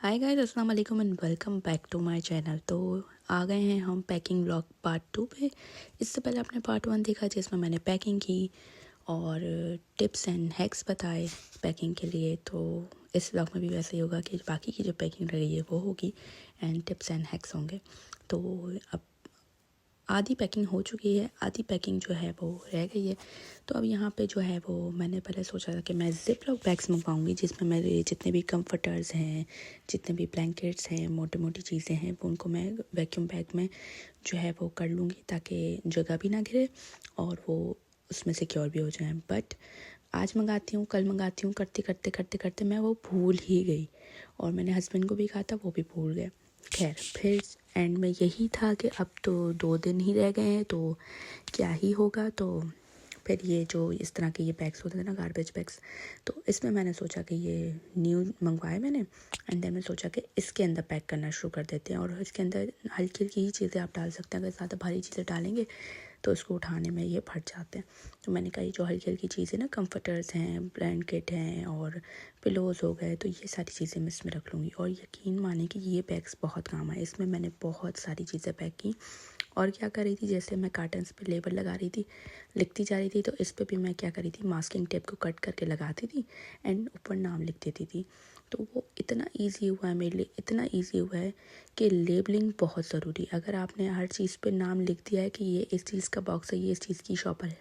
हाय guys, अस्सलाम वालेकुम and welcome back to my channel. तो आ गए हैं हम पैकिंग व्लॉग पार्ट 2 पे। इससे पहले आपने पार्ट 1 देखा जिसमें मैंने पैकिंग की और टिप्स एंड हैक्स बताए पैकिंग के लिए। तो इस व्लॉग में भी वैसे ही होगा कि बाकी की जो पैकिंग रही है वो होगी एंड टिप्स एंड हैक्स होंगे। तो अब आधी पैकिंग हो चुकी है, आधी पैकिंग जो है वो रह गई है। तो अब यहाँ पे जो है वो मैंने पहले सोचा था कि मैं ज़िप लॉक बैग्स मंगवाऊँगी जिसमें मेरे जितने भी कंफर्टर्स हैं, जितने भी ब्लैंकेट्स हैं, मोटी मोटी चीज़ें हैं, वो उनको मैं वैक्यूम बैग में जो है वो कर लूँगी ताकि जगह भी ना घिरे और वो उसमें सिक्योर भी हो जाए। बट आज मंगाती हूँ, कल मंगाती हूँ, करते मैं वो भूल ही गई और मैंने हस्बैंड को भी कहा था, वो भी भूल गए। खैर फिर एंड में यही था कि अब तो 2 दिन ही रह गए हैं तो क्या ही होगा। तो फिर ये जो इस तरह के ये बैग्स होते हैं ना, गार्बेज बैग्स, तो इसमें मैंने सोचा कि ये न्यू मंगवाए मैंने एंड देन मैं सोचा कि इसके अंदर पैक करना शुरू कर देते हैं। और इसके अंदर हल्की हल्की ही चीज़ें आप डाल सकते हैं, अगर ज़्यादा भारी चीज़ें डालेंगे तो इसको उठाने में ये फट जाते हैं। तो मैंने कहा ये जो हल्की हल्की चीज़ें ना, कंफर्टर्स हैं, ब्लैंकेट हैं और पिलोज़ हो गए, तो ये सारी चीज़ें मैं इसमें रख लूँगी। और यकीन माने कि ये बैग्स बहुत काम आए। इसमें मैंने बहुत सारी चीज़ें पैक की और क्या कर रही थी, जैसे मैं कार्टन्स पे लेबल लगा रही थी, लिखती जा रही थी, तो इस पे भी मैं क्या कर रही थी, मास्किंग टेप को कट करके लगाती थी एंड ऊपर नाम लिख देती थी। तो वो इतना ईजी हुआ है मेरे लिए, इतना ईजी हुआ है कि लेबलिंग बहुत ज़रूरी। अगर आपने हर चीज़ पे नाम लिख दिया है कि ये इस चीज़ का बॉक्स है, ये इस चीज़ की शॉप है,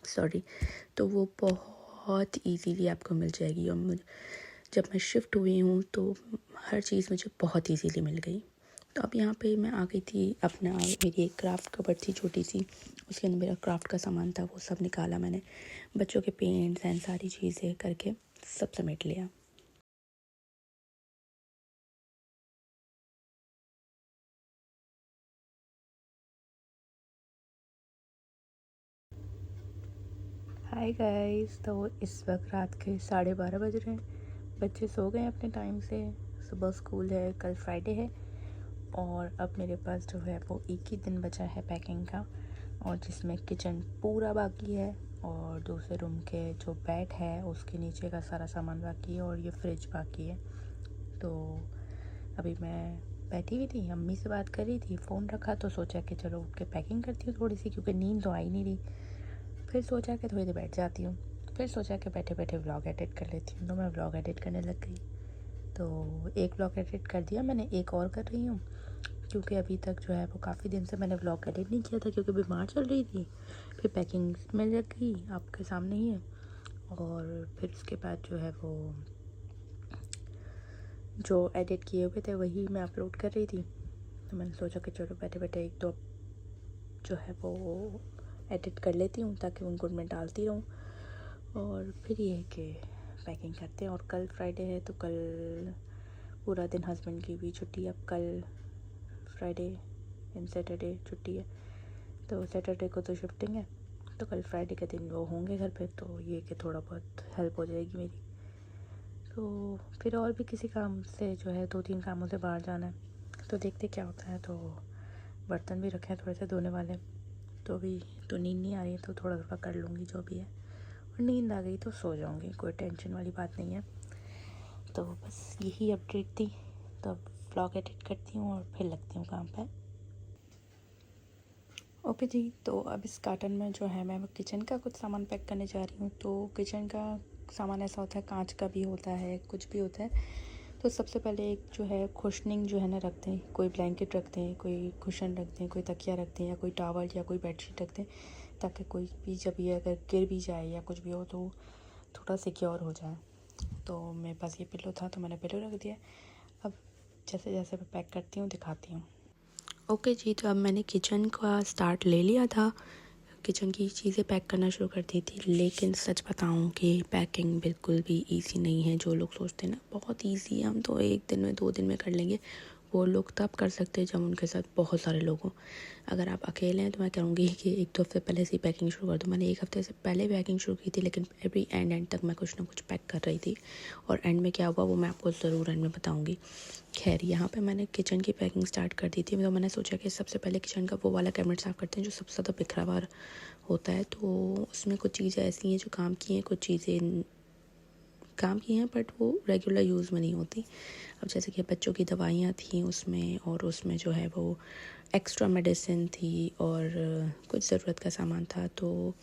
सॉरी, तो वो बहुत इजीली आपको मिल जाएगी। और जब मैं शिफ्ट हुई हूँ तो हर चीज़ मुझे बहुत इजीली मिल गई। तो अब यहाँ पे मैं आ गई थी अपना, मेरी एक क्राफ्ट कबर्ड थी छोटी सी, उसके अंदर मेरा क्राफ्ट का सामान था, वो सब निकाला मैंने, बच्चों के पेंट्स एंड सारी चीज़ें करके सब समेट लिया। हाय गाइस, तो इस वक्त रात के 12:30 बज रहे हैं। बच्चे सो गए अपने टाइम से, सुबह स्कूल है, कल फ्राइडे है और अब मेरे पास जो है वो एक ही दिन बचा है पैकिंग का, और जिसमें किचन पूरा बाकी है और दूसरे रूम के जो बेड है उसके नीचे का सारा सामान बाकी है और ये फ्रिज बाकी है। तो अभी मैं बैठी हुई थी, अम्मी से बात कर रही थी, फ़ोन रखा तो सोचा कि चलो उठ के पैकिंग करती हूँ थोड़ी सी, क्योंकि नींद तो आई नहीं रही। फिर सोचा कि थोड़ी देर बैठ जाती हूँ, फिर सोचा कि बैठे बैठे व्लॉग एडिट कर लेती हूँ, तो मैं व्लॉग एडिट करने लग गई। तो एक व्लॉग एडिट कर दिया मैंने, एक और कर रही हूँ क्योंकि अभी तक जो है वो काफ़ी दिन से मैंने व्लॉग एडिट नहीं किया था क्योंकि बीमार चल रही थी। फिर पैकिंग में लग गई, आपके सामने ही है। और फिर उसके बाद जो है वो जो एडिट किए हुए थे वही मैं अपलोड कर रही थी। तो मैंने सोचा कि चलो बैठे बैठे एक दो जो है वो एडिट कर लेती हूँ ताकि उनको मैं डालती रहूँ। और फिर ये है कि पैकिंग करते हैं। और कल फ्राइडे है तो कल पूरा दिन हस्बैंड की भी छुट्टी है। अब कल फ्राइडे एंड सैटरडे छुट्टी है, तो सैटरडे को तो शिफ्टिंग है, तो कल फ्राइडे के दिन वो होंगे घर पे, तो ये कि थोड़ा बहुत हेल्प हो जाएगी मेरी। तो फिर और भी किसी काम से जो है 2-3 कामों से बाहर जाना है, तो देखते क्या होता है। तो बर्तन भी रखे हैं थोड़े से धोने वाले, तो अभी तो नींद नहीं आ रही है तो थोड़ा थोड़ा कर लूँगी जो भी है, और नींद आ गई तो सो जाऊँगी, कोई टेंशन वाली बात नहीं है। तो बस यही अपडेट थी। तो अब व्लॉग एडिट करती हूँ और फिर लगती हूँ काम पर। ओके जी, तो अब इस कार्टन में जो है मैं किचन का कुछ सामान पैक करने जा रही हूँ। तो किचन का सामान ऐसा होता है, कांच का भी होता है, कुछ भी होता है। तो सबसे पहले एक जो है कुशनिंग जो है ना रखते हैं, कोई ब्लैंकेट रखते हैं, कोई कुशन रखते हैं, कोई तकिया रखते हैं, या कोई टॉवल या कोई बेडशीट रखते हैं, ताकि कोई भी जब ये अगर गिर भी जाए या कुछ भी हो तो थोड़ा सिक्योर हो जाए। तो मेरे पास ये पिलो था तो मैंने पिलो रख दिया। अब जैसे जैसे मैं पैक करती हूँ दिखाती हूँ। ओके जी, तो अब मैंने किचन का स्टार्ट ले लिया था, किचन की चीज़ें पैक करना शुरू कर दी थी। लेकिन सच बताऊं कि पैकिंग बिल्कुल भी इजी नहीं है। जो लोग सोचते हैं ना बहुत इजी है, हम तो 1 दिन में 2 दिन में कर लेंगे, वो लोग तब कर सकते हैं जब उनके साथ बहुत सारे लोग हों। अगर आप अकेले हैं तो मैं कहूँगी कि 1-2 हफ्ते पहले से ही पैकिंग शुरू कर दो। मैंने 1 हफ्ते से पहले पैकिंग शुरू की थी, लेकिन एवरी एंड तक मैं कुछ ना कुछ पैक कर रही थी, और एंड में क्या हुआ वो मैं आपको ज़रूर एंड में बताऊँगी। खैर यहाँ पे मैंने किचन की पैकिंग स्टार्ट कर दी थी। तो मैंने सोचा कि सबसे पहले किचन का वो वाला कैबिनेट साफ़ करते हैं जो सबसे ज़्यादा बिखरा हुआ होता है। तो उसमें कुछ चीज़ें ऐसी हैं जो काम की हैं, कुछ चीज़ें काम की हैं बट वो रेगुलर यूज़ में नहीं होती। अब जैसे कि बच्चों की दवाइयाँ थी उसमें, और उसमें जो है वो एक्स्ट्रा मेडिसिन थी और कुछ ज़रूरत का सामान था, तो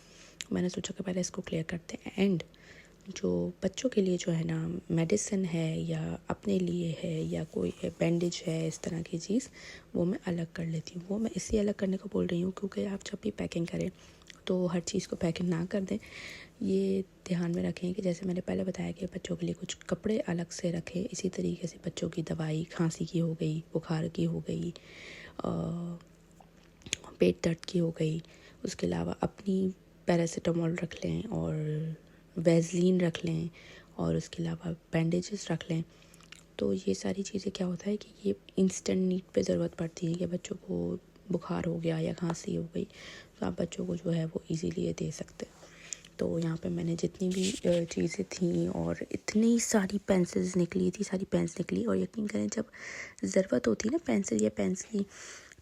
मैंने सोचा कि पहले इसको क्लियर करते हैं। एंड जो बच्चों के लिए जो है ना मेडिसिन है या अपने लिए है या कोई बैंडेज है इस तरह की चीज़, वो मैं अलग कर लेती हूँ। वो मैं इसलिए अलग करने को बोल रही हूँ क्योंकि आप जब भी पैकिंग करें तो हर चीज़ को पैकिंग ना कर दें। ये ध्यान में रखें कि जैसे मैंने पहले बताया कि बच्चों के लिए कुछ कपड़े अलग से रखें, इसी तरीके से बच्चों की दवाई खांसी की हो गई, बुखार की हो गई, पेट दर्द की हो गई, उसके अलावा अपनी पैरासीटामोल रख लें और वैज़लीन रख लें और उसके अलावा बैंडेजेस रख लें। तो ये सारी चीज़ें क्या होता है कि ये इंस्टेंट नीड पे ज़रूरत पड़ती है कि बच्चों को बुखार हो गया या खांसी हो गई, तो आप बच्चों को जो है वो इजीली ये दे सकते हैं। तो यहाँ पे मैंने जितनी भी चीज़ें थी और इतनी सारी पेंसिल्स निकली थी, सारी पेन्स निकली, और यकीन करें जब ज़रूरत होती है ना पेंसिल या पेन्स की,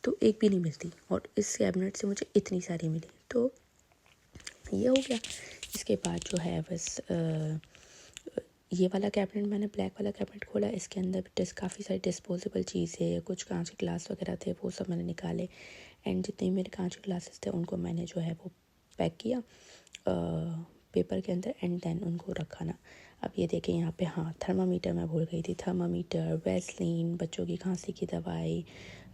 तो एक भी नहीं मिलती, और इस कैबिनेट से मुझे इतनी सारी मिली। तो ये हो गया। इसके बाद जो है बस ये वाला कैबिनेट, मैंने ब्लैक वाला कैबिनेट खोला, इसके अंदर काफ़ी सारी डिस्पोजेबल चीज़ें, कुछ कांच के ग्लास वगैरह थे, वो सब मैंने निकाले। एंड जितने मेरे कांच के ग्लासेस थे उनको मैंने जो है वो पैक किया पेपर के अंदर, एंड देन उनको रखा ना। अब ये देखें यहाँ पे, हाँ थर्मामीटर मैं भूल गई थी, थर्मामीटर, वैसलीन, बच्चों की खांसी की दवाई,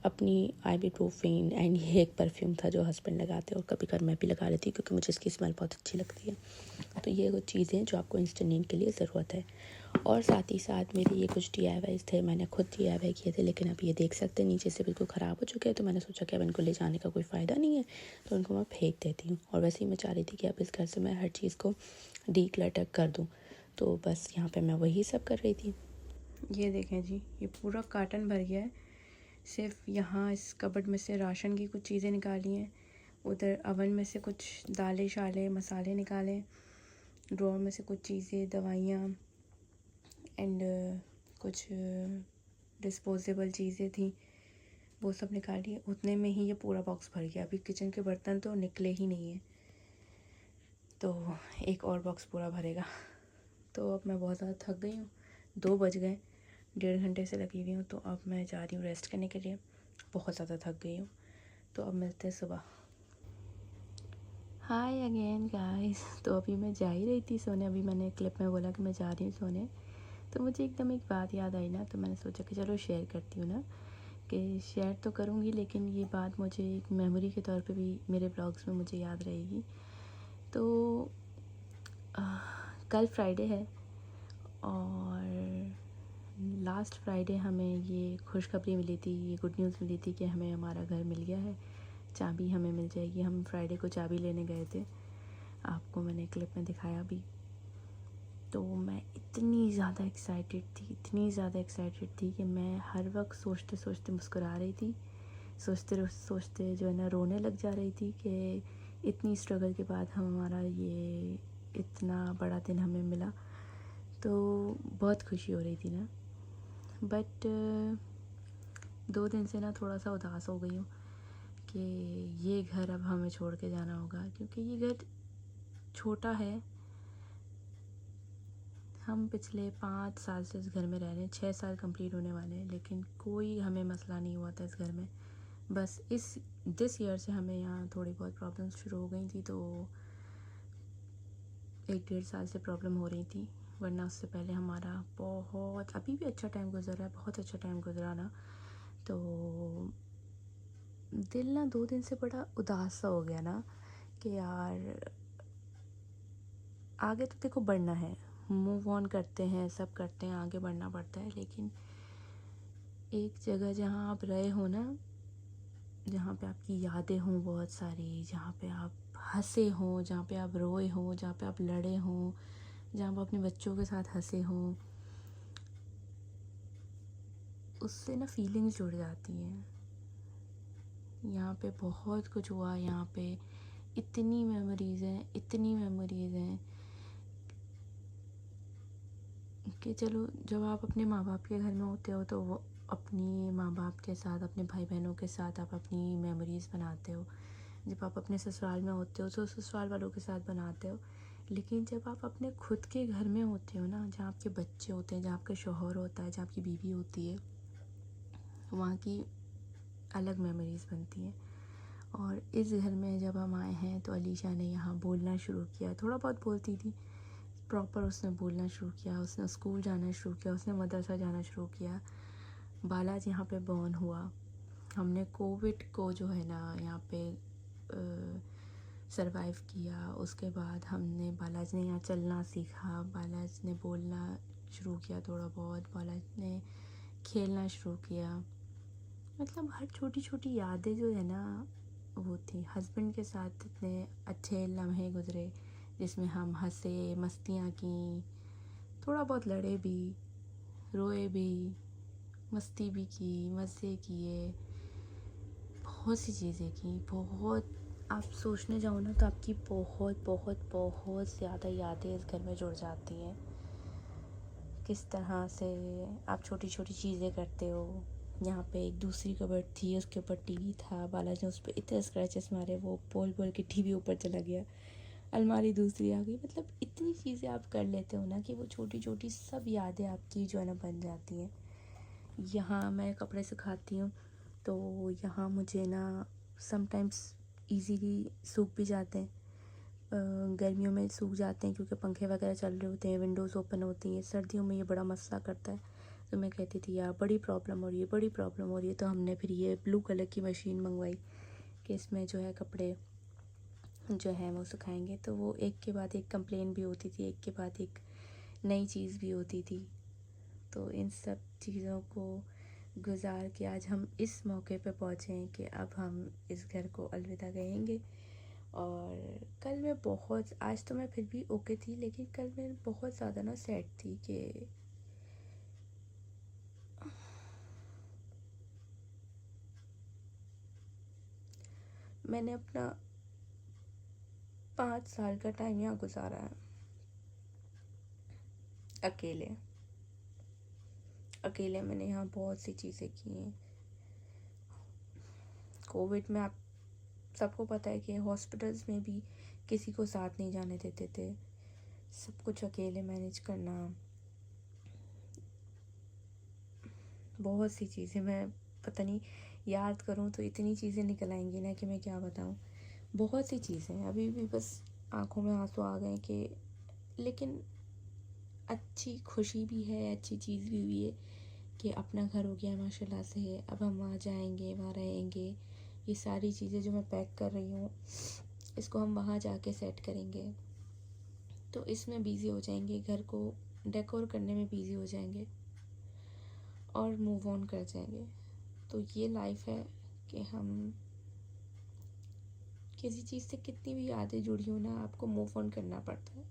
अपनी आइबुप्रोफेन, एंड ये एक परफ्यूम था जो हस्बैंड लगाते हैं और कभी कभी मैं भी लगा लेती हूँ क्योंकि मुझे इसकी स्मेल बहुत अच्छी लगती है। तो ये कुछ चीज़ें जो आपको इंस्टेंट नींद के लिए ज़रूरत है। और साथ ही साथ मेरे ये कुछ DIYs थे, मैंने खुद DIY किए थे, लेकिन अब ये देख सकते हैं नीचे से बिल्कुल ख़राब हो चुके हैं, तो मैंने सोचा कि अब इनको ले जाने का कोई फ़ायदा नहीं है, तो इनको मैं फेंक देती हूँ। और वैसे ही मैं चाह रही थी कि अब इस घर से मैं हर चीज़ को डीक्लटर कर दूँ, तो बस यहाँ पे मैं वही सब कर रही थी। ये देखें जी, ये पूरा कार्टन भर गया है। सिर्फ यहाँ इस कबर्ड में से राशन की कुछ चीज़ें निकाली हैं, उधर अवन में से कुछ दालें शाले मसाले निकाले, ड्रॉर में से कुछ चीज़ें, दवाइयाँ एंड कुछ डिस्पोजेबल चीज़ें थी, वो सब निकाली। उतने में ही ये पूरा बॉक्स भर गया। अभी किचन के बर्तन तो निकले ही नहीं है, तो एक और बॉक्स पूरा भरेगा। तो अब मैं बहुत ज़्यादा थक गई हूँ, 2 बज गए, 1.5 घंटे से लगी हुई हूँ, तो अब मैं जा रही हूँ रेस्ट करने के लिए। बहुत ज़्यादा थक गई हूँ, तो अब मिलते हैं सुबह। हाय अगेन गाइस। तो अभी मैं जा ही रही थी सोने, अभी मैंने क्लिप में बोला कि मैं जा रही हूँ सोने, तो मुझे एकदम एक बात याद आई ना, तो मैंने सोचा कि चलो शेयर करती हूँ ना, कि शेयर तो करूँगी लेकिन ये बात मुझे एक मेमोरी के तौर पे भी मेरे ब्लॉग्स में मुझे याद रहेगी। तो कल फ्राइडे है और लास्ट फ्राइडे हमें ये खुशखबरी मिली थी, ये गुड न्यूज़ मिली थी कि हमें हमारा घर मिल गया है, चाबी हमें मिल जाएगी। हम फ्राइडे को चाबी लेने गए थे, आपको मैंने क्लिप में दिखाया भी। तो मैं इतनी ज़्यादा एक्साइटेड थी कि मैं हर वक्त सोचते सोचते मुस्कुरा रही थी, सोचते सोचते जो है ना रोने लग जा रही थी कि इतनी स्ट्रगल के बाद हमारा ये इतना बड़ा दिन हमें मिला। तो बहुत खुशी हो रही थी ना, बट 2 दिन से ना थोड़ा सा उदास हो गई हूँ कि ये घर अब हमें छोड़ के जाना होगा, क्योंकि ये घर छोटा है। हम पिछले 5 साल से इस घर में रह रहे हैं, 6 साल कंप्लीट होने वाले हैं, लेकिन कोई हमें मसला नहीं हुआ था इस घर में। बस दिस ईयर से हमें यहाँ थोड़ी बहुत प्रॉब्लम्स शुरू हो गई थी, तो 1-1.5 साल से प्रॉब्लम हो रही थी, वरना उससे पहले हमारा बहुत, अभी भी अच्छा टाइम गुजरा है, बहुत अच्छा टाइम गुजरा ना। तो दिल ना 2 दिन से बड़ा उदास सा हो गया ना कि यार आगे तो देखो बढ़ना है, मूव ऑन करते हैं, सब करते हैं, आगे बढ़ना पड़ता है, लेकिन एक जगह जहाँ आप रहे हो ना, जहाँ पे आपकी यादें हों बहुत सारी, जहाँ पे आप हंसे हों, जहाँ पे आप रोए हों, जहाँ पे आप लड़े हों, जहाँ पे अपने बच्चों के साथ हंसे हों, उससे ना फीलिंग्स जुड़ जाती हैं। यहाँ पे बहुत कुछ हुआ, यहाँ पे इतनी मेमोरीज़ हैं कि चलो जब आप अपने माँ बाप के घर में होते हो तो वो अपनी माँ बाप के साथ, अपने भाई बहनों के साथ आप अपनी मेमोरीज़ बनाते हो। जब आप अपने ससुराल में होते हो तो ससुराल वालों के साथ बनाते हो, लेकिन जब आप अपने खुद के घर में होते हो ना, जहाँ आपके बच्चे होते हैं, जहाँ आपका शौहर होता है, जहाँ आपकी बीवी होती है, वहाँ की अलग मेमोरीज़ बनती हैं। और इस घर में जब हम आए हैं तो अलीशा ने यहाँ बोलना शुरू किया। थोड़ा बहुत बोलती थी, प्रॉपर उसने बोलना शुरू किया, उसने स्कूल जाना शुरू किया, उसने मदरसा जाना शुरू किया। बालाज यहाँ पे बॉर्न हुआ। हमने कोविड को जो है ना यहाँ पे सरवाइव किया। उसके बाद हमने बालाज ने यहाँ चलना सीखा, बालाज ने बोलना शुरू किया थोड़ा बहुत, बालाज ने खेलना शुरू किया। मतलब हर छोटी छोटी यादें जो है ना वो थी। हस्बैंड के साथ इतने अच्छे लम्हे गुजरे जिसमें हम हंसे, मस्तियाँ की, थोड़ा बहुत लड़े भी, रोए भी, मस्ती भी की, मज़े किए, बहुत सी चीज़ें की। बहुत आप सोचने जाओ ना तो आपकी बहुत बहुत बहुत ज़्यादा यादें इस घर में जुड़ जाती हैं। किस तरह से आप छोटी छोटी चीज़ें करते हो। यहाँ पे एक दूसरी कबर्ड थी, उसके ऊपर टीवी था, बालाजी ने उस पर इतने स्क्रैचेस मारे, वो बोल बोल के टीवी ऊपर चला गया, अलमारी दूसरी आ गई। मतलब इतनी चीज़ें आप कर लेते हो ना कि वो छोटी छोटी सब यादें आपकी जो है ना बन जाती हैं। यहाँ मैं कपड़े सुखाती हूँ तो यहाँ मुझे ना समटाइम्स इजीली सूख भी जाते हैं। गर्मियों में सूख जाते हैं क्योंकि पंखे वगैरह चल रहे होते हैं, विंडोज़ ओपन होती हैं। सर्दियों में ये बड़ा मसला करता है। तो मैं कहती थी यार बड़ी प्रॉब्लम हो रही है, बड़ी प्रॉब्लम हो रही है। तो हमने फिर ये ब्लू कलर की मशीन मंगवाई कि इसमें जो है कपड़े जो है वो सुखाएंगे। तो वो एक के बाद एक कंप्लेन भी होती थी, एक के बाद एक नई चीज़ भी होती थी। तो इन सब चीज़ों को गुजार के आज हम इस मौके पे पहुँचे हैं कि अब हम इस घर को अलविदा कहेंगे। और कल मैं बहुत, आज तो मैं फिर भी ओके थी, लेकिन कल मैं बहुत ज़्यादा ना सैड थी कि मैंने अपना 5 साल का टाइम यहाँ गुजारा है अकेले। अकेले मैंने यहाँ बहुत सी चीज़ें की हैं। कोविड में आप सबको पता है कि हॉस्पिटल्स में भी किसी को साथ नहीं जाने देते थे। सब कुछ अकेले मैनेज करना, बहुत सी चीज़ें, मैं पता नहीं याद करूँ तो इतनी चीज़ें निकल आएंगी ना कि मैं क्या बताऊँ। बहुत सी चीज़ें अभी भी बस आंखों में आंसू आ गए कि, लेकिन अच्छी खुशी भी है, अच्छी चीज़ भी हुई है कि अपना घर हो गया माशाल्लाह से। अब हम वहाँ जाएंगे, वहाँ रहेंगे। ये सारी चीज़ें जो मैं पैक कर रही हूँ इसको हम वहाँ जाके सेट करेंगे, तो इसमें बिज़ी हो जाएंगे, घर को डेकोर करने में बिज़ी हो जाएंगे और मूव ऑन कर जाएंगे। तो ये लाइफ है कि हम किसी चीज़ से कितनी भी यादें जुड़ी हो ना, आपको मूव ऑन करना पड़ता है।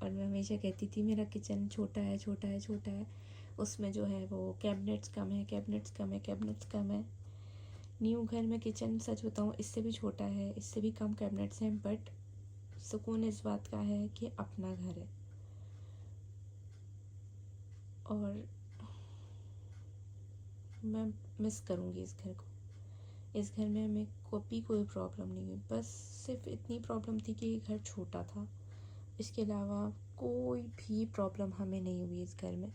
और मैं हमेशा कहती थी मेरा किचन छोटा है, छोटा है, छोटा है, उसमें जो है वो कैबिनेट्स कम है, कैबिनेट्स कम है, कैबिनेट्स कम है। न्यू घर में किचन सच बताऊँ इससे भी छोटा है, इससे भी कम कैबिनेट्स हैं, बट सुकून इस बात का है कि अपना घर है। और मैं मिस करूँगी इस घर को। इस घर में हमें कोई प्रॉब्लम नहीं हुई, बस सिर्फ इतनी प्रॉब्लम थी कि ये घर छोटा था। इसके अलावा कोई भी प्रॉब्लम हमें नहीं हुई इस घर में।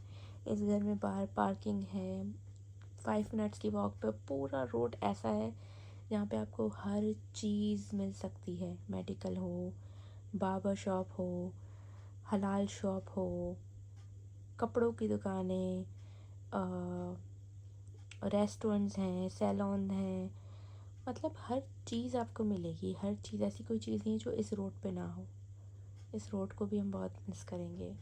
इस घर में बाहर पार्किंग है, 5 मिनट्स की वॉक पे पूरा रोड ऐसा है जहाँ पे आपको हर चीज़ मिल सकती है। मेडिकल हो, बार्बर शॉप हो, हलाल शॉप हो, कपड़ों की दुकानें, रेस्टोरेंट्स हैं, सैलून हैं। मतलब हर चीज़ आपको मिलेगी, हर चीज़। ऐसी कोई चीज़ नहीं है जो इस रोड पे ना हो। इस रोड को भी हम बहुत मिस करेंगे।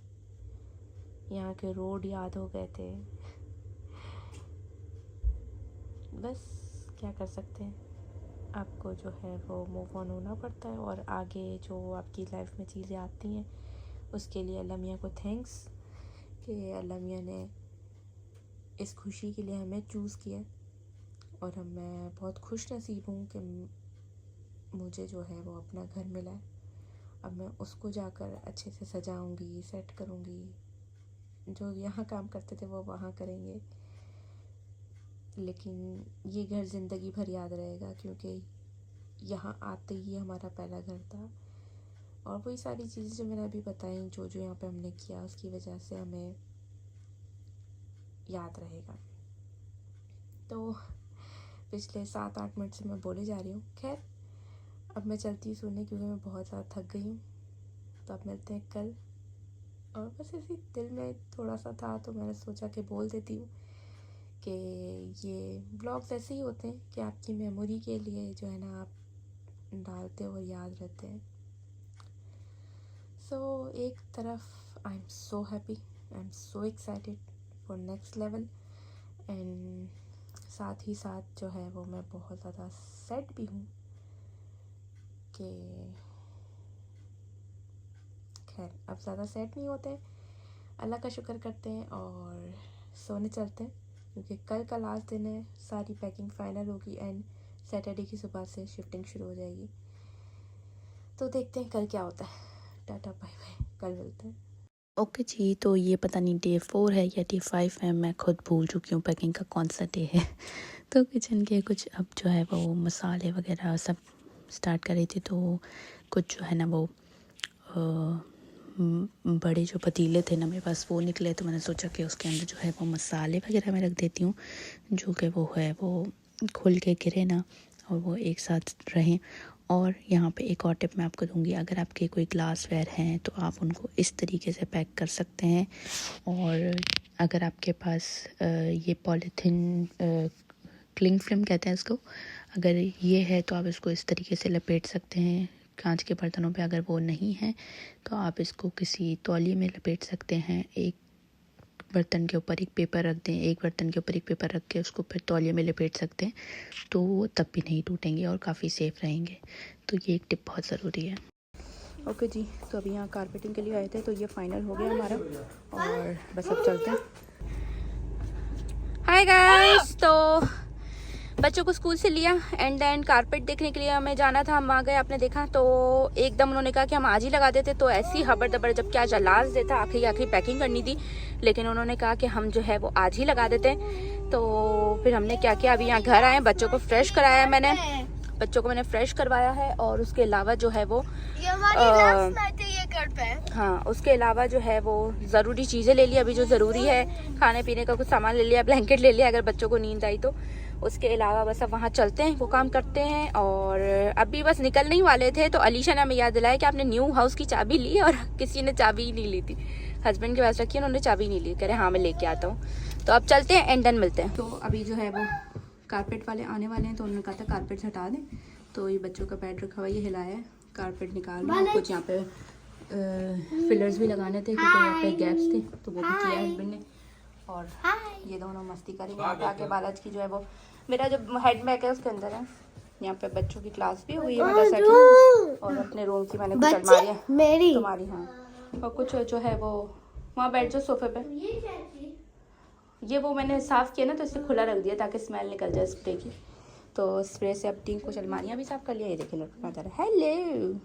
यहाँ के रोड याद हो गए थे। बस क्या कर सकते हैं, आपको जो है वो मूव ऑन होना पड़ता है। और आगे जो आपकी लाइफ में चीज़ें आती हैं उसके लिए अल्लाह मियाँ को थैंक्स कि अल्लाह मियाँ ने इस खुशी के लिए हमें चूज़ किया। और मैं बहुत खुश नसीब हूँ कि मुझे जो है वो अपना घर मिला है। अब मैं उसको जाकर अच्छे से सजाऊंगी, सेट करूंगी। जो यहाँ काम करते थे वो वहाँ करेंगे, लेकिन ये घर ज़िंदगी भर याद रहेगा क्योंकि यहाँ आते ही हमारा पहला घर था। और वही सारी चीज़ें जो मैंने अभी बताई, जो जो यहाँ पे हमने किया उसकी वजह से हमें याद रहेगा। तो पिछले 7-8 मिनट से मैं बोले जा रही हूँ। खैर अब मैं चलती हूँ सोने, क्योंकि मैं बहुत ज़्यादा थक गई हूँ। तो अब मिलते हैं कल। और बस ऐसे दिल में थोड़ा सा था तो मैंने सोचा कि बोल देती हूँ कि ये ब्लॉग्स ऐसे ही होते हैं कि आपकी मेमोरी के लिए जो है ना आप डालते हो और याद रहते हैं। सो एक तरफ I am so happy, I am so excited for next level, and साथ ही साथ जो है वो मैं बहुत ज़्यादा सैड भी हूँ कि खैर अब ज़्यादा सैड नहीं होते हैं, अल्लाह का शुक्र करते हैं और सोने चलते हैं, क्योंकि कल का लास्ट दिन है। सारी पैकिंग फाइनल होगी एंड सैटरडे की सुबह से शिफ्टिंग शुरू हो जाएगी। तो देखते हैं कल क्या होता है। टाटा बाय बाय, कल मिलते हैं। ओके जी, तो ये पता नहीं डे 4 है या डे 5 है, मैं खुद भूल चुकी हूँ पैकिंग का कौन सा डे है। तो किचन के कुछ अब जो है वो मसाले वगैरह सब स्टार्ट कर रही थी, तो कुछ जो है ना वो बड़े जो पतीले थे ना मेरे पास वो निकले, तो मैंने सोचा कि उसके अंदर जो है वो मसाले वगैरह मैं रख देती हूँ, जो कि वो है वो खुल के गिरे ना और वो एक साथ रहें। और यहाँ पे एक और टिप मैं आपको दूंगी, अगर आपके कोई ग्लासवेयर हैं तो आप उनको इस तरीके से पैक कर सकते हैं। और अगर आपके पास ये पॉलीथीन क्लिंग फिल्म कहते हैं इसको, अगर ये है तो आप इसको इस तरीके से लपेट सकते हैं कांच के बर्तनों पे। अगर वो नहीं है तो आप इसको किसी तौलिए में लपेट सकते हैं। एक बर्तन के ऊपर एक पेपर रख दें, एक बर्तन के ऊपर एक पेपर रख के उसको फिर तौलिए में लपेट सकते हैं, तो वो तब भी नहीं टूटेंगे और काफ़ी सेफ़ रहेंगे। तो ये एक टिप बहुत ज़रूरी है। ओके जी, तो अभी यहाँ कारपेटिंग के लिए आए थे, तो ये फाइनल हो गया हमारा और बस अब चलते हैं। हाय गाइस, तो बच्चों को स्कूल से लिया एंड देन कारपेट देखने के लिए हमें जाना था। हम आ गए, आपने देखा, तो एकदम उन्होंने कहा कि हम आज ही लगा देते, तो ऐसी हबर दबर, जब क्या लास्ट डे था, आखिरी पैकिंग करनी थी, लेकिन उन्होंने कहा कि हम जो है वो आज ही लगा देते हैं। तो फिर हमने क्या किया, अभी यहाँ घर आए, बच्चों को फ्रेश कराया मैंने, बच्चों को मैंने फ्रेश करवाया है। और उसके अलावा जो है वो हाँ, उसके अलावा जो है वो ज़रूरी चीज़ें ले ली, अभी जो ज़रूरी है, खाने पीने का कुछ सामान ले लिया, ब्लैंकेट ले लिया अगर बच्चों को नींद आई तो। उसके अलावा बस अब वहाँ चलते हैं, वो काम करते हैं। और अभी बस निकलने ही वाले थे तो अलीशा ने हमें याद दिलाया कि आपने न्यू हाउस की चाबी ली, और किसी ने चाबी ही नहीं ली थी, हस्बैंड के पास रखी, उन्होंने चाबी नहीं ली, कह रहे हाँ मैं लेके आता हूँ। तो अब चलते हैं एंड देन मिलते हैं। तो अभी जो है वो कारपेट वाले आने वाले हैं, तो उन्होंने कहा था कारपेट हटा दें, तो ये बच्चों का बेड रखा हुआ, ये हिलाया है, कारपेट निकाल रहे, कुछ यहाँ पे फिलर्स भी लगाने थे क्योंकि यहाँ पे गैप्स थे, तो वो भी किया हस्बैंड ने। और ये दोनों मस्ती करेंगे यहाँ पे आके। बालाजी की जो है वो मेरा जो हेड बैग है उसके अंदर है। यहाँ पे बच्चों की क्लास भी हुई है मदरसा की, और अपने रूम की मैंने कुछ अलमारियाँ मेरी तुम्हारी, हाँ, और कुछ जो है वो वहाँ बैठ जाओ सोफे पे। ये वो मैंने साफ़ किया ना, तो इसे खुला रख दिया ताकि स्मेल निकल जाए स्प्रे की, तो स्प्रे से अब तीन कुछ अलमारियाँ भी साफ़ कर लिया। ये देखिए लड़का जा रहा है, हेलो।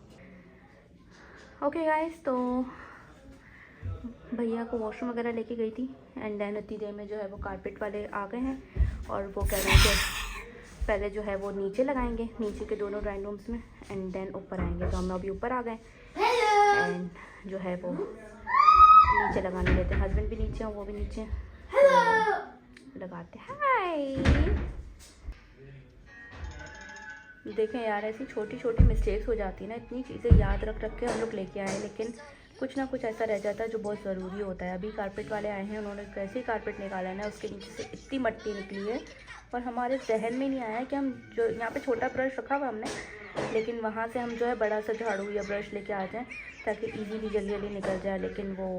ओके गाइस, तो भैया को वॉशरूम वगैरह लेके गई थी एंड देन इतनी देर में जो है वो कारपेट वाले आ गए हैं, और वो कह रहे हैं कि पहले जो है वो नीचे लगाएंगे, नीचे के दोनों ड्राइंग रूम्स में, एंड देन ऊपर आएंगे। तो हम अभी ऊपर आ गए एंड जो है वो नीचे लगाने लेते हैं, हस्बैंड भी नीचे हैं, वो भी नीचे हैं, तो लगाते हैं। हाय, देखें यार, ऐसी छोटी छोटी मिस्टेक्स हो जाती है ना, इतनी चीज़ें याद रख के हम लोग लेके आए, लेकिन कुछ ना कुछ ऐसा रह जाता है जो बहुत ज़रूरी होता है। अभी कारपेट वाले आए हैं, उन्होंने कैसे ही कारपेट निकाला है ना, उसके नीचे से इतनी मट्टी निकली है, और हमारे जहन में नहीं आया है कि हम जो यहाँ पे छोटा ब्रश रखा हुआ हमने, लेकिन वहाँ से हम जो है बड़ा सा झाड़ू या ब्रश लेके आ जाएँ ताकि ईजीली जल्दी जल्दी निकल जाए। लेकिन वो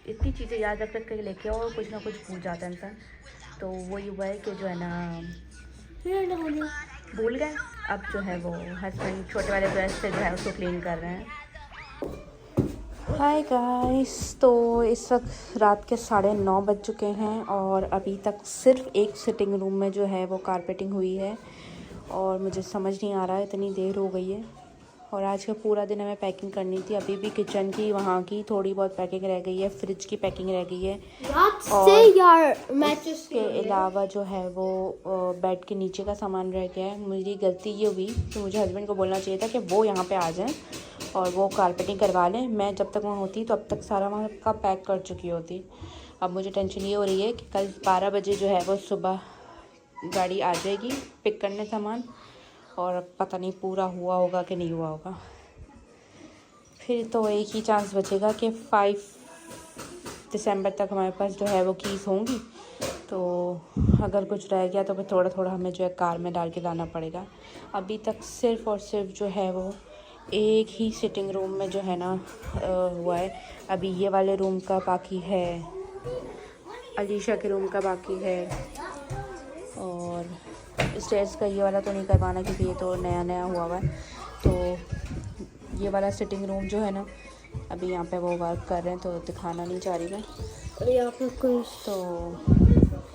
इतनी चीज़ें याद रख के लेके और कुछ ना कुछ भूल जाता है इंसान। तो वही हुआ है कि जो है ना भूल गए। अब जो है वो हस्बैंड छोटे वाले ब्रश से जो है उसको क्लीन कर रहे हैं। हाय गाइस, तो इस वक्त रात के 9:30 बज चुके हैं और अभी तक सिर्फ एक सिटिंग रूम में जो है वो कारपेटिंग हुई है, और मुझे समझ नहीं आ रहा है, इतनी देर हो गई है। और आज का पूरा दिन हमें पैकिंग करनी थी, अभी भी किचन की वहाँ की थोड़ी बहुत पैकिंग रह गई है, फ्रिज की पैकिंग रह गई है, और उसके अलावा जो है वो बेड के नीचे का सामान रह गया है। मेरी गलती ये हुई कि मुझे हस्बैंड को बोलना चाहिए था कि वो यहाँ पे आ जाएं और वो कारपेटिंग करवा लें। मैं जब तक वहाँ होती तो अब तक सारा वहाँ का पैक कर चुकी होती। अब मुझे टेंशन ये हो रही है कि कल 12 बजे जो है वो सुबह गाड़ी आ जाएगी पिक करने सामान, और पता नहीं पूरा हुआ होगा कि नहीं हुआ होगा। फिर तो एक ही चांस बचेगा कि 5 दिसंबर तक हमारे पास जो है वो कीज़ होंगी। तो अगर कुछ रह गया तो फिर थोड़ा थोड़ा हमें जो है कार में डाल के लाना पड़ेगा। अभी तक सिर्फ़ और सिर्फ जो है वो एक ही सिटिंग रूम में जो है ना हुआ है। अभी ये वाले रूम का बाकी है, अलीशा के रूम का बाकी है, और स्टेयर्स का ये वाला तो नहीं करवाना क्योंकि ये तो नया नया हुआ है। तो ये वाला सिटिंग रूम जो है ना अभी यहाँ पे वो वर्क कर रहे हैं तो दिखाना नहीं चाह रही मैं। और यहाँ पे कुछ तो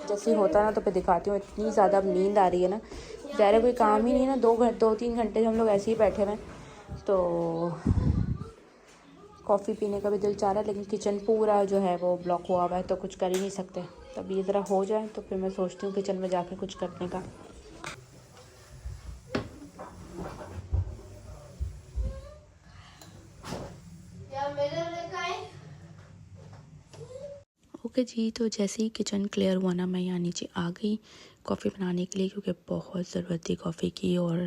जैसे होता ना तो फिर दिखाती हूँ। इतनी ज़्यादा नींद आ रही है ना, ज़्यादा कोई काम ही नहीं है ना। 2-3 घंटे हम लोग ऐसे ही बैठे हुए हैं, तो कॉफ़ी पीने का भी दिल चाह रहा है, लेकिन किचन पूरा जो है वो ब्लॉक हुआ हुआ है तो कुछ कर ही नहीं सकते। तब ये ज़रा हो जाए तो फिर मैं सोचती हूँ किचन में जाके कुछ करने का। ओके जी, तो जैसे ही किचन क्लियर हुआ ना मैं यहाँ नीचे आ गई कॉफ़ी बनाने के लिए, क्योंकि बहुत ज़रूरत थी कॉफ़ी की और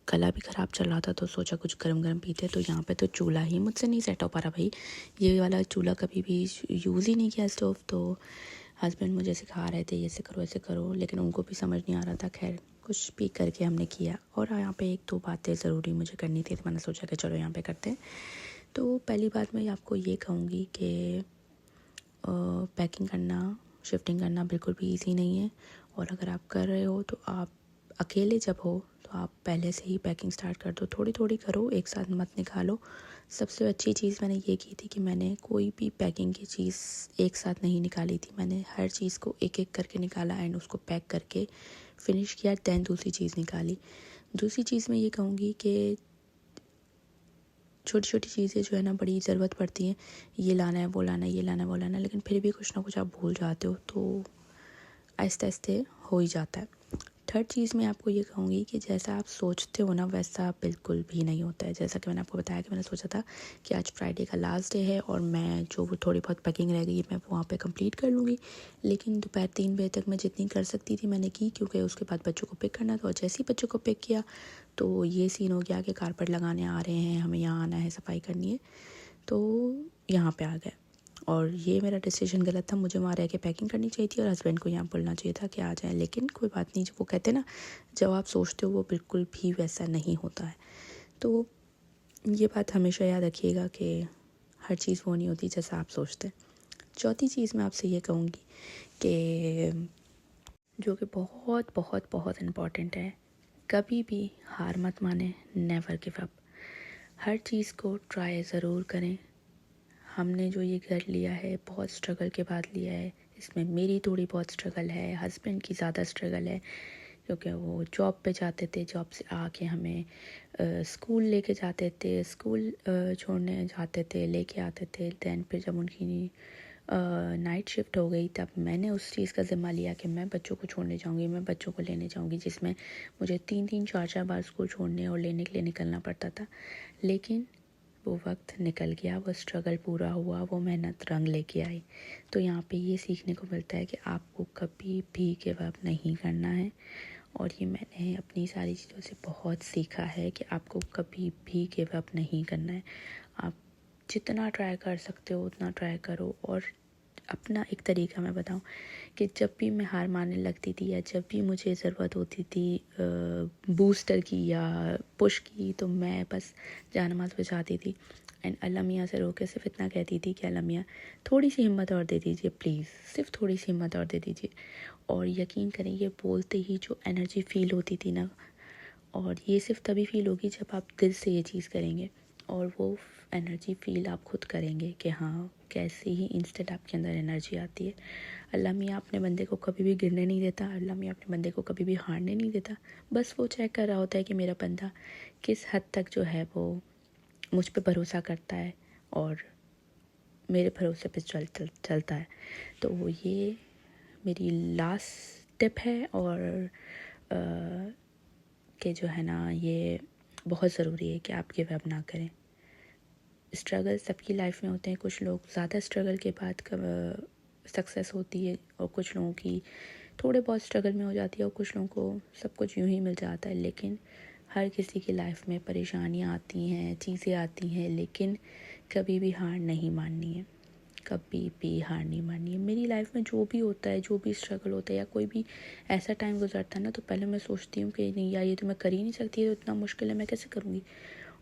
गला भी ख़राब चल रहा था। तो सोचा कुछ गरम गरम पीते। तो यहाँ पे तो चूल्हा ही मुझसे नहीं सेट हो पा रहा भाई। ये वाला चूल्हा कभी भी यूज़ ही नहीं किया स्टोव। तो हस्बैंड मुझे सिखा रहे थे ऐसे करो ऐसे करो, लेकिन उनको भी समझ नहीं आ रहा था। खैर कुछ भी करके हमने किया। और यहाँ पे 1-2 बातें ज़रूरी मुझे करनी थी, तो मैंने सोचा कि चलो यहाँ पे करते हैं। तो पहली बात मैं आपको ये कहूँगी कि पैकिंग करना, शिफ्टिंग करना बिल्कुल भी ईज़ी नहीं है। और अगर आप कर रहे हो तो आप अकेले जब हो तो आप पहले से ही पैकिंग स्टार्ट कर दो। थोड़ी थोड़ी करो, एक साथ मत निकालो। सबसे अच्छी चीज़ मैंने ये की थी कि मैंने कोई भी पैकिंग की चीज़ एक साथ नहीं निकाली थी। मैंने हर चीज़ को एक एक करके निकाला एंड उसको पैक करके फिनिश किया, दैन दूसरी चीज़ निकाली। दूसरी चीज़ मैं ये कहूँगी कि छोटी छोटी चीज़ें जो है ना बड़ी ज़रूरत पड़ती हैं। ये लाना है वो लाना है, ये लाना है वो लाना है, लेकिन फिर भी कुछ ना कुछ आप भूल जाते हो, तो आहिस्ते आहिस्ते हो ही जाता है। थर्ड चीज़ मैं आपको ये कहूँगी कि जैसा आप सोचते हो ना वैसा बिल्कुल भी नहीं होता है। जैसा कि मैंने आपको बताया कि मैंने सोचा था कि आज फ्राइडे का लास्ट डे है और मैं जो वो थोड़ी बहुत पैकिंग रह गई है मैं वहाँ पे कंप्लीट कर लूँगी। लेकिन दोपहर 3 बजे तक मैं जितनी कर सकती थी मैंने की, क्योंकि उसके बाद बच्चों को पिक करना था। और जैसे ही बच्चों को पिक किया तो ये सीन हो गया कि कारपेट लगाने आ रहे हैं, हमें यहाँ आना है, सफाई करनी है, तो यहाँ पे आ गए। और ये मेरा डिसीजन गलत था। मुझे वहाँ रह के पैकिंग करनी चाहिए थी और हस्बैंड को यहाँ बोलना चाहिए था कि आ जाए। लेकिन कोई बात नहीं, जो वो कहते हैं ना, जब आप सोचते हो वो बिल्कुल भी वैसा नहीं होता है। तो ये बात हमेशा याद रखिएगा कि हर चीज़ वो नहीं होती जैसा आप सोचते हैं। चौथी चीज़ मैं आपसे ये कहूँगी कि जो कि बहुत बहुत बहुत इम्पॉर्टेंट है, कभी भी हार मत माने, नेवर गिव अप। हर चीज़ को ट्राई ज़रूर करें। हमने जो ये घर लिया है बहुत स्ट्रगल के बाद लिया है। इसमें मेरी थोड़ी बहुत स्ट्रगल है, हस्बैंड की ज़्यादा स्ट्रगल है, क्योंकि वो जॉब पे जाते थे, जॉब से आके हमें स्कूल लेके जाते थे, स्कूल छोड़ने जाते थे, लेके आते थे। दैन फिर जब उनकी नाइट शिफ्ट हो गई तब मैंने उस चीज़ का ज़िम्मा लिया कि मैं बच्चों को छोड़ने जाऊंगी, मैं बच्चों को लेने जाऊंगी, जिसमें मुझे 3-3 4-4 बार स्कूल छोड़ने और लेने के लिए निकलना पड़ता था। लेकिन वो वक्त निकल गया, वो स्ट्रगल पूरा हुआ, वो मेहनत रंग लेके आई। तो यहाँ पे ये सीखने को मिलता है कि आपको कभी भी गिव अप नहीं करना है। और ये मैंने अपनी सारी चीज़ों से बहुत सीखा है कि आपको कभी भी गिव अप नहीं करना है। आप जितना ट्राई कर सकते हो उतना ट्राई करो। और अपना एक तरीका मैं बताऊं कि जब भी मैं हार मानने लगती थी या जब भी मुझे ज़रूरत होती थी बूस्टर की या पुश की, तो मैं बस जानमाज़ बजाती थी एंड अल्लाह मियाँ से रो के सिर्फ इतना कहती थी कि अल्लाह मियाँ थोड़ी सी हिम्मत और दे दीजिए प्लीज़, सिर्फ थोड़ी सी हिम्मत और दे दीजिए। और यकीन करें ये बोलते ही जो एनर्जी फ़ील होती थी ना, और ये सिर्फ तभी फ़ील होगी जब आप दिल से ये चीज़ करेंगे और वो एनर्जी फ़ील आप खुद करेंगे कि हाँ कैसे ही इंस्टेंट आपके अंदर एनर्जी आती है। अल्लाह मियाँ अपने बंदे को कभी भी गिरने नहीं देता, अल्लाह मियाँ अपने बंदे को कभी भी हारने नहीं देता। बस वो चेक कर रहा होता है कि मेरा बंदा किस हद तक जो है वो मुझ पे भरोसा करता है और मेरे भरोसे पे चलता है। तो ये मेरी लास्ट टिप है। और कि जो है ना ये बहुत ज़रूरी है कि आप गिव अप ना करें। स्ट्रगल सबकी लाइफ में होते हैं। कुछ लोग ज़्यादा स्ट्रगल के बाद सक्सेस होती है और कुछ लोगों की थोड़े बहुत स्ट्रगल में हो जाती है और कुछ लोगों को सब कुछ यूं ही मिल जाता है। लेकिन हर किसी की लाइफ में परेशानियां आती हैं, चीज़ें आती हैं, लेकिन कभी भी हार नहीं माननी है, कभी भी हार नहीं माननी है। मेरी लाइफ में जो भी होता है, जो भी स्ट्रगल होता है या कोई भी ऐसा टाइम गुजरता है ना, तो पहले मैं सोचती हूँ कि नहीं यार, ये तो मैं कर ही नहीं सकती, ये तो इतना मुश्किल है, मैं कैसे करूँगी।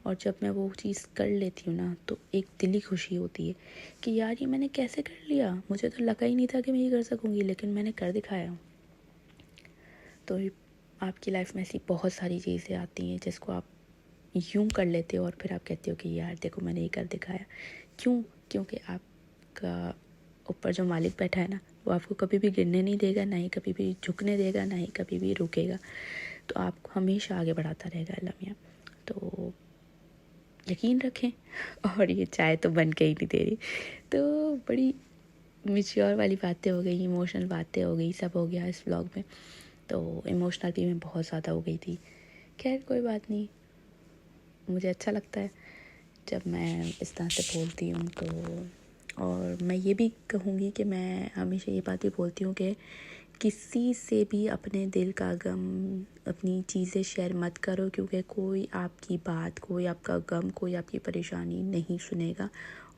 और जब मैं वो चीज़ कर लेती हूँ ना, तो एक दिली खुशी होती है कि यार ये मैंने कैसे कर लिया, मुझे तो लगा ही नहीं था कि मैं ये कर सकूँगी, लेकिन मैंने कर दिखाया। तो आपकी लाइफ में ऐसी बहुत सारी चीज़ें आती हैं जिसको आप यूं कर लेते हो और फिर आप कहते हो कि यार देखो मैंने ये कर दिखाया। क्यों? क्योंकि आपका ऊपर जो मालिक बैठा है ना, वो आपको कभी भी गिरने नहीं देगा, ना ही कभी भी झुकने देगा, ना ही कभी भी रुकेगा। तो आपको हमेशा आगे बढ़ाता रहेगा अल्लाह मियाँ। तो यकीन रखें। और ये चाय तो बन के ही नहीं दे रही। तो बड़ी मैच्योर वाली बातें हो गई, इमोशनल बातें हो गई, सब हो गया इस व्लॉग में। तो इमोशनल भी मैं बहुत ज़्यादा हो गई थी। खैर कोई बात नहीं, मुझे अच्छा लगता है जब मैं इस तरह से बोलती हूँ। तो और मैं ये भी कहूँगी कि मैं हमेशा ये बात भी बोलती हूँ कि किसी से भी अपने दिल का गम, अपनी चीज़ें शेयर मत करो, क्योंकि कोई आपकी बात, कोई आपका गम, कोई आपकी परेशानी नहीं सुनेगा।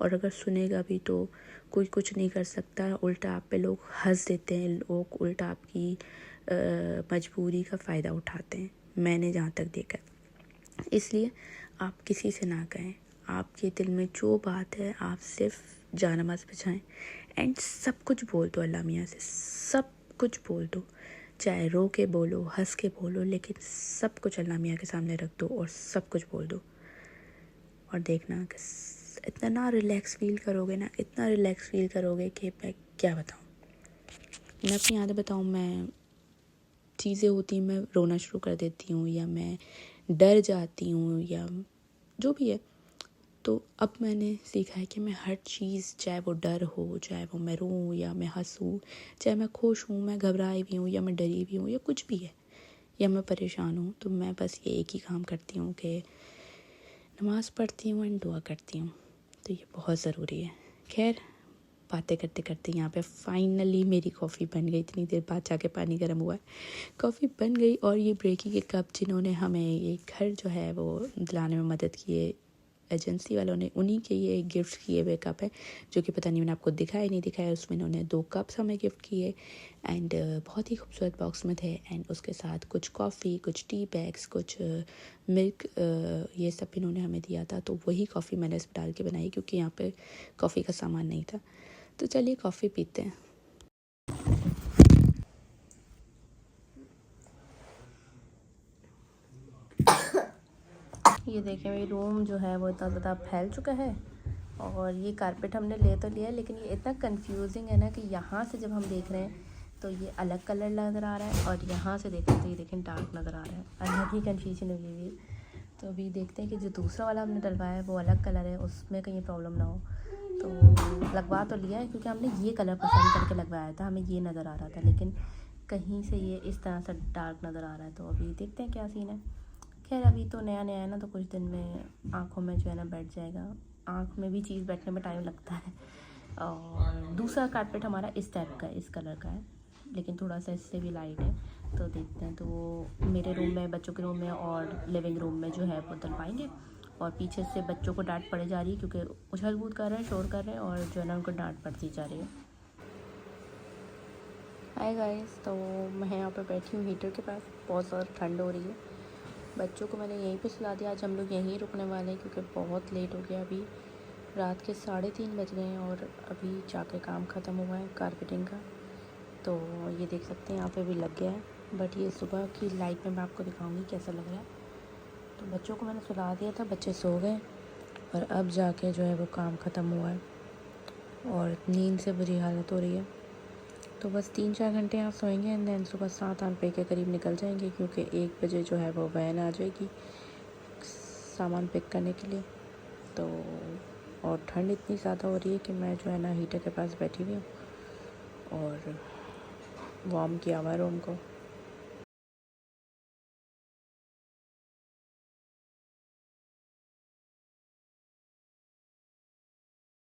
और अगर सुनेगा भी तो कोई कुछ नहीं कर सकता। उल्टा आप पे लोग हंस देते हैं, लोग उल्टा आपकी मजबूरी का फ़ायदा उठाते हैं, मैंने जहाँ तक देखा। इसलिए आप किसी से ना कहें, आपके दिल में जो बात है आप सिर्फ जानमाज़ बचाएं एंड सब कुछ बोल दो अल्लाह मियाँ से, सब कुछ बोल दो, चाहे रो के बोलो, हंस के बोलो, लेकिन सब कुछ अल्लाह मियाँ के सामने रख दो और सब कुछ बोल दो। और देखना कि इतना रिलैक्स फील करोगे ना, इतना रिलैक्स फील करोगे कि मैं क्या बताऊँ। मैं अपनी आदत बताऊँ, मैं चीज़ें होती हैं मैं रोना शुरू कर देती हूँ, या मैं डर जाती हूँ, या जो भी है। तो अब मैंने सीखा है कि मैं हर चीज़, चाहे वो डर हो, चाहे वो मैं रोऊँ या मैं हंसूँ, चाहे मैं खुश हूँ, मैं घबराई भी हूँ या मैं डरी भी हूँ, या कुछ भी है, या मैं परेशान हूँ, तो मैं बस ये एक ही काम करती हूँ कि नमाज़ पढ़ती हूँ एंड दुआ करती हूँ। तो ये बहुत ज़रूरी है। खैर बातें करते करते यहाँ पे फाइनली मेरी कॉफ़ी बन गई। इतनी देर बाद जाके पानी गर्म हुआ है, कॉफ़ी बन गई। और ये ब्रेकी के कप जिन्होंने हमें ये घर जो है वो दिलाने में मदद की है, एजेंसी वालों ने, उन्हीं के ये गिफ्ट किए हुए कप है, जो कि पता नहीं मैंने आपको दिखाया नहीं दिखाया। उसमें इन्होंने 2 कप्स हमें गिफ्ट किए एंड बहुत ही खूबसूरत बॉक्स में थे। एंड उसके साथ कुछ कॉफ़ी, कुछ टी बैग्स, कुछ मिल्क, ये सब इन्होंने हमें दिया था। तो वही कॉफ़ी मैंने इसमें डाल के बनाई, क्योंकि यहाँ पे कॉफ़ी का सामान नहीं था। तो चलिए कॉफ़ी पीते हैं। ये देखें मेरी रूम जो है वो इतना ज़्यादा फैल चुका है। और ये कारपेट हमने ले तो लिया है, लेकिन ये इतना कंफ्यूजिंग है ना कि यहाँ से जब हम देख रहे हैं तो ये अलग कलर नज़र आ रहा है, और यहाँ से देखें तो ये देखें डार्क नज़र आ रहा है। अलग ही कन्फ्यूजन हुई हुई है। तो अभी देखते हैं कि जो दूसरा वाला हमने डलवाया है वो अलग कलर है, उसमें कहीं प्रॉब्लम ना हो। तो लगवा तो लिया है, क्योंकि हमने ये कलर पसंद करके लगवाया था, हमें ये नज़र आ रहा था, लेकिन कहीं से ये इस तरह से डार्क नज़र आ रहा है। तो अभी देखते हैं क्या सीन है। खैर अभी तो नया नया है ना, तो कुछ दिन में आँखों में जो है ना बैठ जाएगा। आँख में भी चीज़ बैठने में टाइम लगता है। और दूसरा कारपेट हमारा इस टाइप का है, इस कलर का है, लेकिन थोड़ा सा इससे भी लाइट है। तो देखते हैं, तो वो मेरे रूम में, बच्चों के रूम में और लिविंग रूम में जो है वो डलवाएंगे। और पीछे से बच्चों को डांट पड़े जा रही है, क्योंकि उछल कूद कर रहे हैं, शोर कर रहे हैं, और जो है ना उनको डांट पड़ती जा रही है। हाय गाइस, तो मैं यहाँ पर बैठी हूँ हीटर के पास, बहुत ज़्यादा ठंड हो रही है। बच्चों को मैंने यहीं पे सुला दिया। आज हम लोग यहीं रुकने वाले हैं, क्योंकि बहुत लेट हो गया। अभी रात के 3:30 बज गए हैं और अभी जाके काम ख़त्म हुआ है कारपेटिंग का। तो ये देख सकते हैं यहाँ पे भी लग गया है, बट ये सुबह की लाइट में मैं आपको दिखाऊंगी कैसा लग रहा है। तो बच्चों को मैंने सुला दिया था, बच्चे सो गए, और अब जाके जो है वो काम ख़त्म हुआ है, और नींद से बुरी हालत हो रही है। तो बस 3-4 घंटे यहाँ सोएंगे एंड देन सुबह 7-8 बजे के करीब निकल जाएंगे, क्योंकि 1 बजे जो है वो वैन आ जाएगी सामान पिक करने के लिए। तो और ठंड इतनी ज़्यादा हो रही है कि मैं जो है ना हीटर के पास बैठी हुई हूँ और वार्म किया हुआ है रूम को।